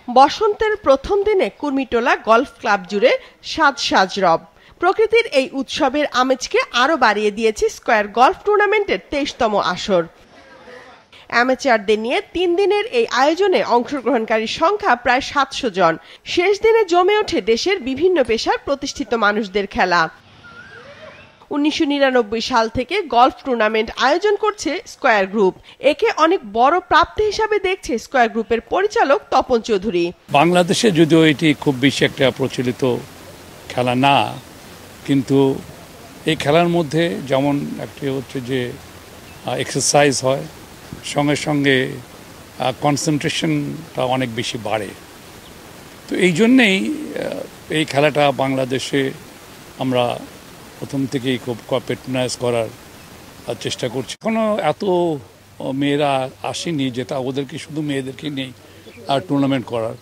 বসন্তের প্রথম দিনে কুর্মিটোলা গলফ ক্লাব জুড়ে সাজ রব। প্রকৃতির এই উৎসবের আমেজকে আরো বাড়িয়ে দিয়েছে স্কয়ার গলফ টুর্নামেন্টের ২৩তম আসর। অ্যামেচারদের নিয়ে ৩ দিনের এই আয়োজনে অংশগ্রহণকারীর সংখ্যা প্রায় ৭০০ জন। শেষ দিনে জমে ওঠে দেশের বিভিন্ন পেশার প্রতিষ্ঠিত মানুষদের খেলা। ১৯৯৯ সাল থেকে গলফ টুর্নামেন্ট আয়োজন করছে স্কয়ার গ্রুপ। একে অনেক বড় প্রাপ্তি হিসাবে দেখছে স্কয়ার গ্রুপের পরিচালক তপন চৌধুরী। বাংলাদেশে যদিও এটি খুব বেশি একটা প্রচলিত খেলা না, কিন্তু এই খেলার মধ্যে যেমন একটি হচ্ছে যে এক্সারসাইজ হয়, সঙ্গে সঙ্গে কনসেন্ট্রেশনটা অনেক বেশি বাড়ে। তো এই জন্যেই এই খেলাটা বাংলাদেশে আমরা প্রথম থেকেই খুব পেট্রোনাইজ করার চেষ্টা করছি। এখনো এত মেয়েরা আসেনি যে তা ওদেরকে শুধু মেয়েদেরকে নেই আর টুর্নামেন্ট করার।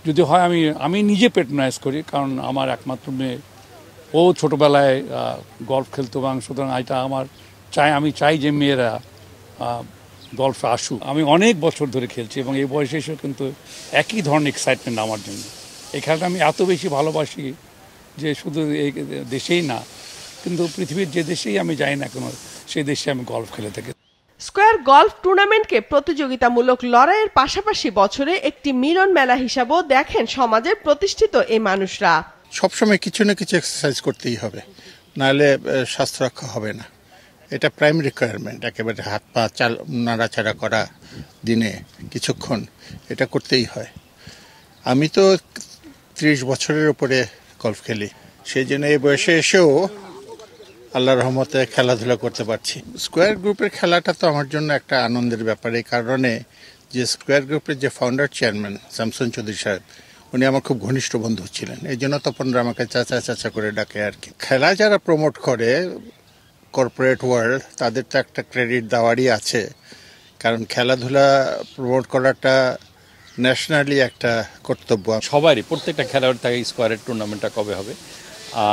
যদি হয় আমি নিজে পেট্রোনাইজ করি, কারণ আমার একমাত্র মেয়ে, ও ছোটোবেলায় গল্ফ খেলতো, এবং সুতরাং এটা আমি চাই যে মেয়েরা গল্ফে আসুক। আমি অনেক বছর ধরে খেলছি এবং এই বয়সে এসেও কিন্তু একই ধরনের এক্সাইটমেন্ট আমার জন্য। এই খেলাটা আমি এত বেশি ভালোবাসি যে শুধু এই দেশেই না, কিন্তু পৃথিবীর যে দেশেই আমি যাই না কেন, সেই দেশে আমি গল্ফ খেলে থাকি। স্কয়ার গলফ টুর্নামেন্টকে প্রতিযোগিতামূলক লড়াইয়ের পাশাপাশি বছরে একটি মিলন মেলা হিসাবেও দেখেন সমাজের প্রতিষ্ঠিত এই মানুষরা। সবসময় কিছু না কিছু এক্সারসাইজ করতেই হবে, নাহলে স্বাস্থ্য রক্ষা হবে না। এটা প্রাইম রিকোয়ারমেন্ট। একেবারে হাত পা নাড়াচাড়া করা দিনে কিছুক্ষণ এটা করতেই হয়। আমি তো ৩০ বছরের উপরে গলফ খেলি, সেই জন্য এই বয়সে এসেও আল্লাহর রহমতে খেলাধুলা করতে পারছি। স্কয়ার গ্রুপের খেলাটা তো আমার জন্য একটা আনন্দের ব্যাপার, এই কারণে যে স্কয়ার গ্রুপের যে ফাউন্ডার চেয়ারম্যান শামসুন চৌধুরী সাহেব, উনি আমার খুব ঘনিষ্ঠ বন্ধু ছিলেন। এই জন্য তপনরা আমাকে চাচা করে ডাকে আর কি। খেলা যারা প্রমোট করে কর্পোরেট ওয়ার্ল্ড, তাদের তো একটা ক্রেডিট দেওয়ারই আছে, কারণ খেলাধুলা প্রমোট করাটা ন্যাশনালি একটা কর্তব্য সবারই। প্রত্যেকটা খেলোয়াড় থাকে স্কয়ারের টুর্নামেন্টটা কবে হবে।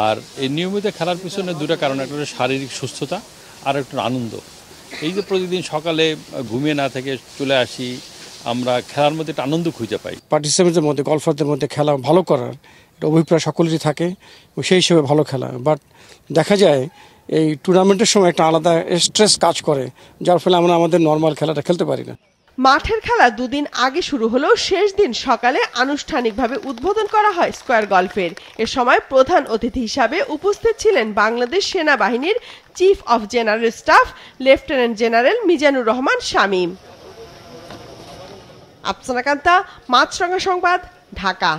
আর এই নিয়মিত খেলার পিছনে দুটো কারণ, একটা হলো শারীরিক সুস্থতা আর একটা আনন্দ। এই যে প্রতিদিন সকালে ঘুমিয়ে না থেকে চলে আসি, আমরা খেলার মধ্যে একটা আনন্দ খুঁজে পাই। পার্টিসিপেন্টদের মধ্যে, গলফারদের মধ্যে খেলা ভালো করার একটা অভিপ্রায় সকলেরই থাকে, সেই হিসেবে ভালো খেলা। বাট দেখা যায় এই টুর্নামেন্টের সময় একটা আলাদা স্ট্রেস কাজ করে, যার ফলে আমরা আমাদের নর্মাল খেলাটা খেলতে পারি না। মাঠের খেলা দুদিন আগে শুরু হলেও শেষ দিন সকালে আনুষ্ঠানিকভাবে উদ্বোধন করা হয় স্কয়ার গলফের। এ সময় প্রধান অতিথি হিসাবে উপস্থিত ছিলেন বাংলাদেশ সেনাবাহিনীর chief of general staff lieutenant general Mizanur Rahman Shamim. Afsana Kanta, Maasranga সংবাদ, ঢাকা।